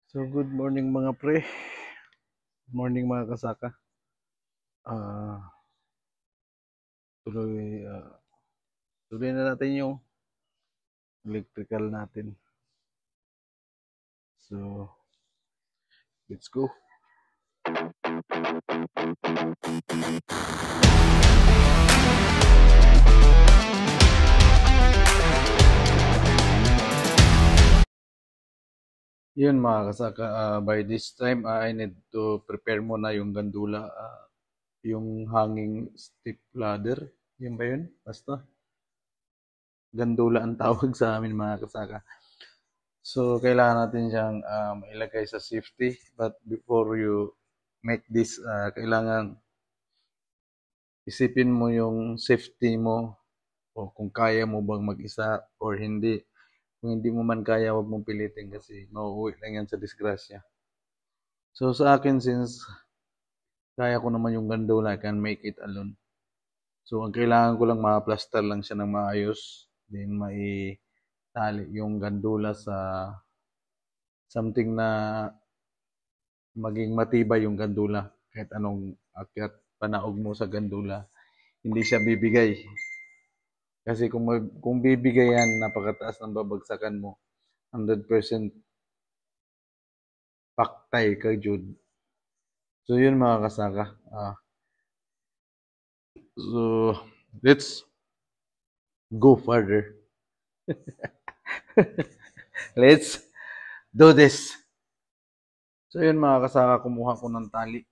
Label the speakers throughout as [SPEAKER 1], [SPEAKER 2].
[SPEAKER 1] So, good morning mga pre. Good morning mga kasaka. Ah, tuloy, tuloy na natin yung electrical natin. So, let's go. Yun mga kasaka, by this time, I need to prepare muna yung gandula, yung hanging step ladder. Yun ba yun? Basta, gandula ang tawag sa amin mga kasaka. So, kailangan natin siyang ilagay sa safety. But before you make this, kailangan isipin mo yung safety mo o kung kaya mo bang mag-isa or hindi. Kung hindi mo man kaya, wag mong pilitin kasi mauuwi lang yan sa disgrasya. So sa akin, since kaya ko naman yung gandola, I can make it alone. So ang kailangan ko lang ma-plaster lang siya ng maayos. Then mai-tali yung gandola sa something na maging matibay yung gandola. Kahit anong akyat panaog mo sa gandola, hindi siya bibigay. Kasi kung bibigay yan, napakataas ng babagsakan mo. 100% paktay ka, Jude. So, yun mga kasaka. So, let's go further. Let's do this. So, yun mga kasaka, kumuha ko ng tali.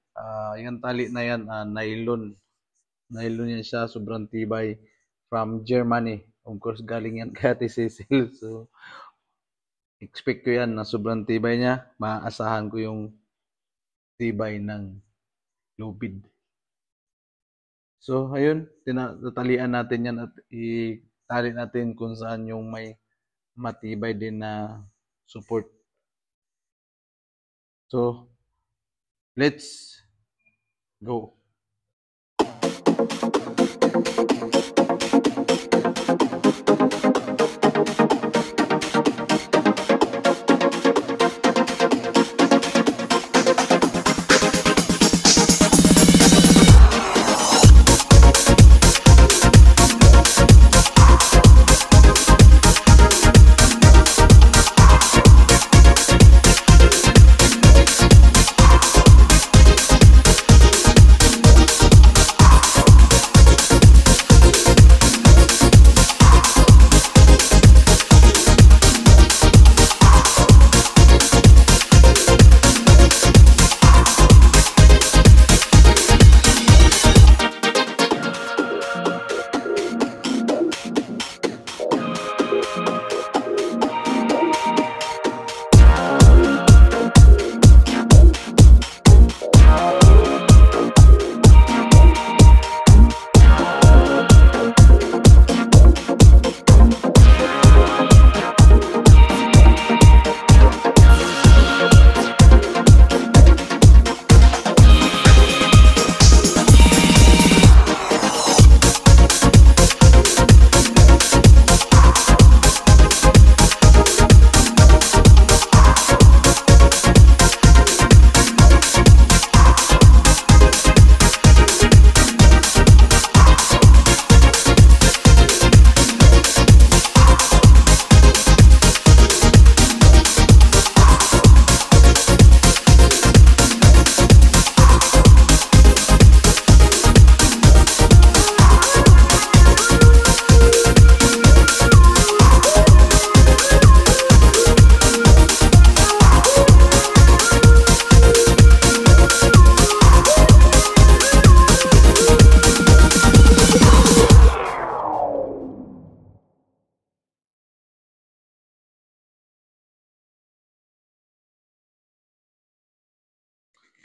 [SPEAKER 1] Yung tali na yan, nylon. Nylon yan siya, sobrang tibay. From Germany. Of course, galing yan kay Ate Cecil. So, expect ko yan na sobrang tibay niya. Maaasahan ko yung tibay ng lubid. So, ayun, tatalian natin yan at itali natin kung saan yung may matibay din na support. So, let's go.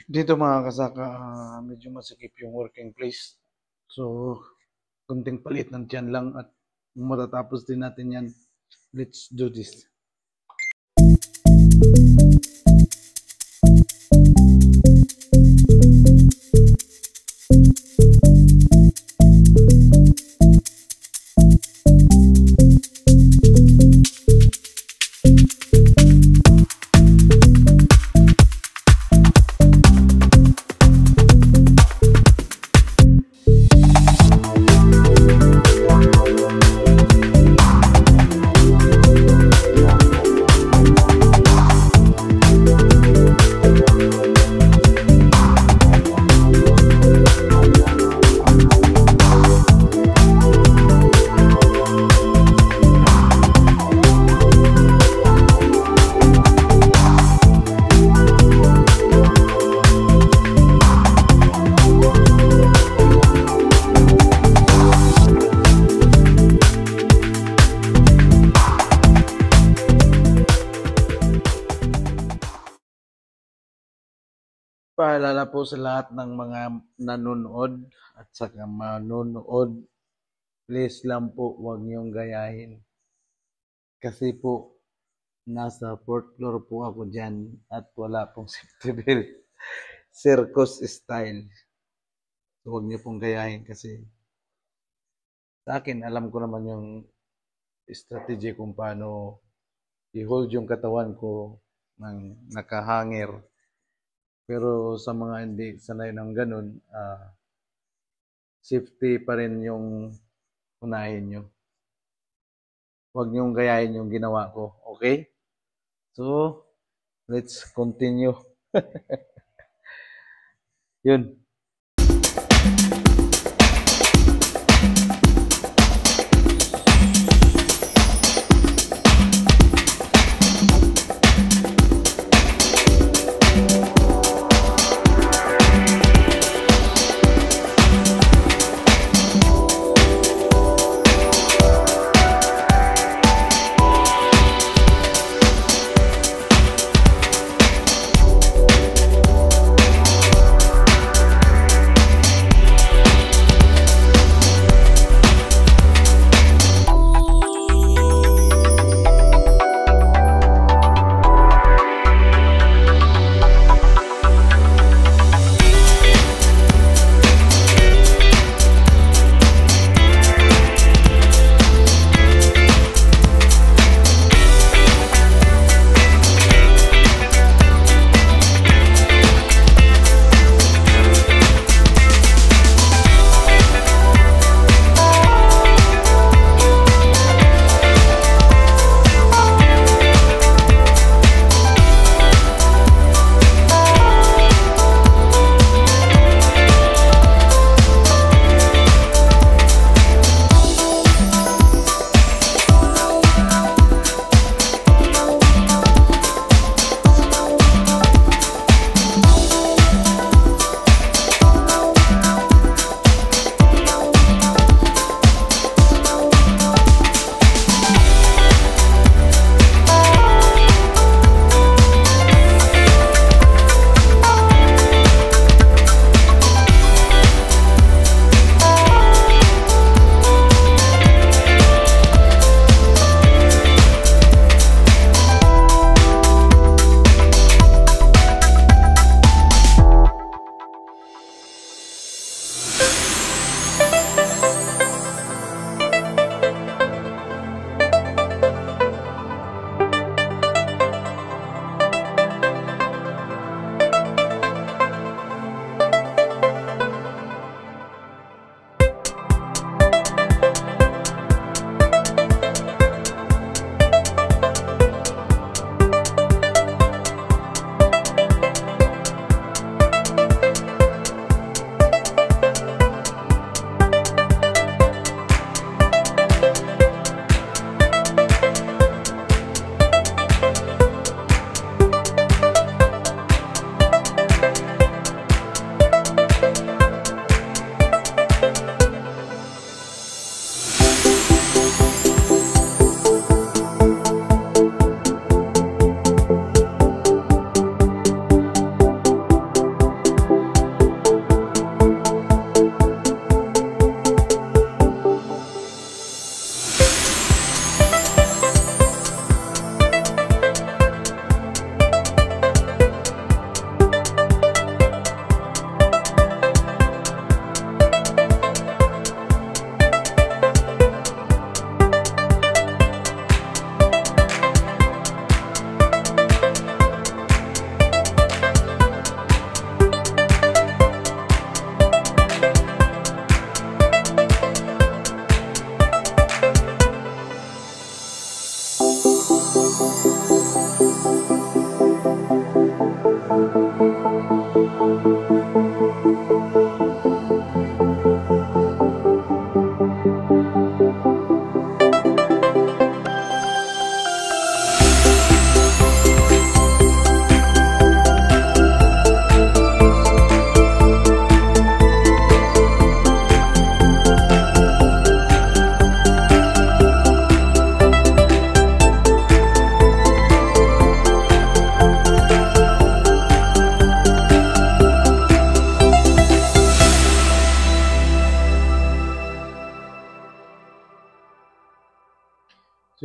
[SPEAKER 1] Dito mga kasaka, medyo masikip yung working place. So, kunting palit ng tiyan lang at matatapos din natin yan. Let's do this. Paalala po sa lahat ng mga nanonood at saka manonood, please lang po huwag niyong gayahin. Kasi po, nasa 4th floor po ako dyan at wala pong safety belt. Circus style. So, huwag niyo pong gayahin kasi sa akin, alam ko naman yung strategy kung paano i-hold yung katawan ko ng nakahangir. Pero sa mga hindi sanay ng ganun, safety pa rin yung unahin nyo. Huwag niyong gayahin yung ginawa ko. Okay? So, let's continue. Yun.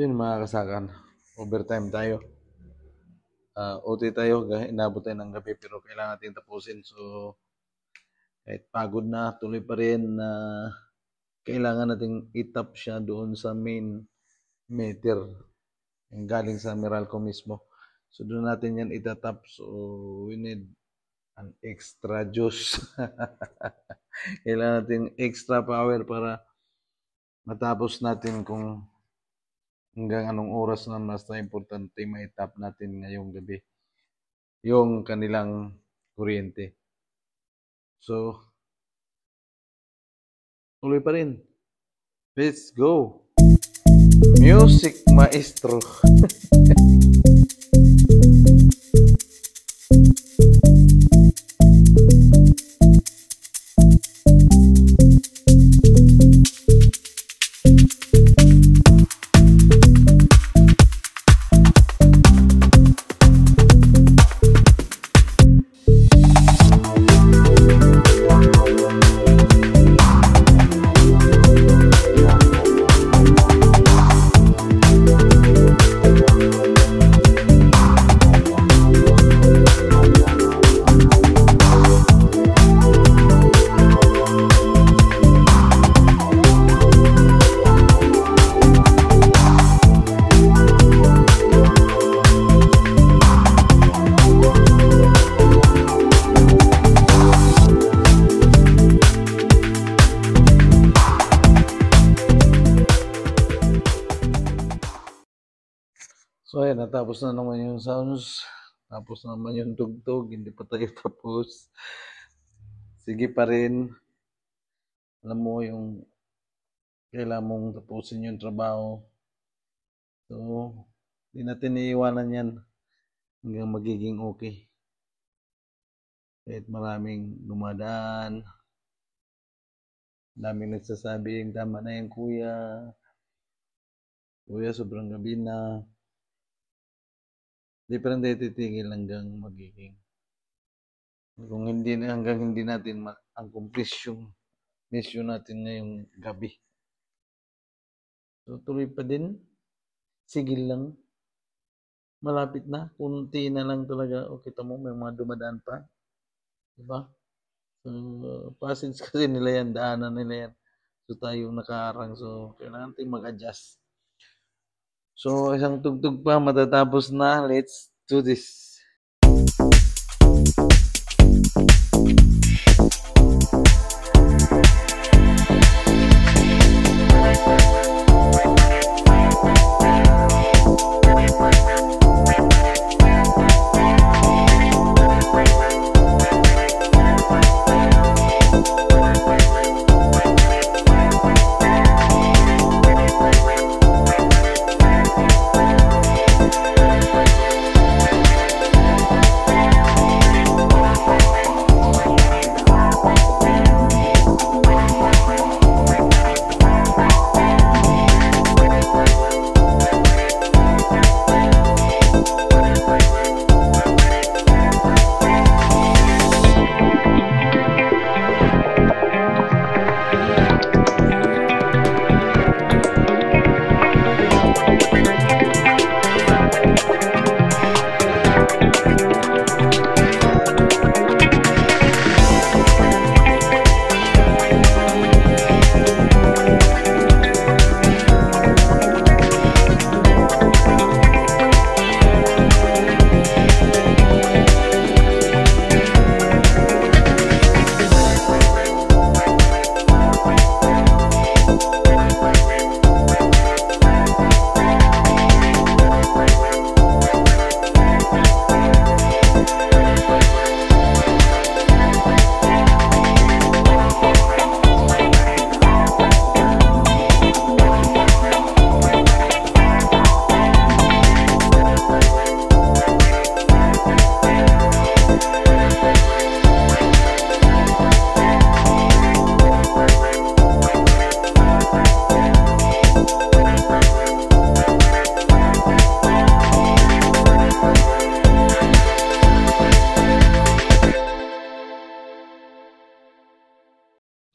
[SPEAKER 1] So yun mga kasakan, overtime tayo. OT tayo, inabot tayo ng gabi pero kailangan natin tapusin. So kahit pagod na, tuloy pa rin na kailangan nating itap siya doon sa main meter yung galing sa Meralco mismo. So doon natin yan itatap. So we need an extra juice. Kailangan natin extra power para matapos natin kung hanggang anong oras na basta importante maitap natin ngayong gabi yung kanilang kuryente. So, tuloy pa rin. Let's go! Music maestro! So ayan, natapos na naman yung sounds. Tapos naman yung tugtog. Hindi pa tayo tapos. Sige pa rin. Alam mo yung kailangan mong tapusin yung trabaho. So, hindi natin iiwanan yan hanggang magiging okay. Kahit maraming dumadaan. Daming nagsasabing, tama na yan kuya. Kuya, sobrang gabi na. Hindi pa rin tayo titigil hanggang magiging. Kung hindi na, hanggang hindi natin ma-accomplish yung mission natin ngayong gabi. So, tuloy pa din. Sigil lang. Malapit na. Kunti na lang talaga. O, kita mo, may mga dumadaan pa. Diba? So, passage kasi nila yan. Daanan nila yan. So, tayo nakaarang. So, kailangan natin mag-adjust. So, isang tugtog pa, matatapos na. Let's do this.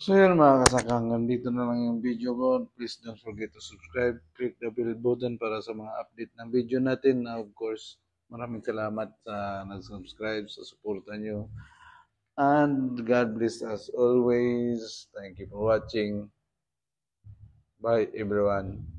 [SPEAKER 1] So yun mga kasakang, dito na lang yung video ko. Please don't forget to subscribe, click the bell button para sa mga update ng video natin. Na of course, maraming salamat sa nag-subscribe, sa suporta nyo. And God bless us always. Thank you for watching. Bye everyone.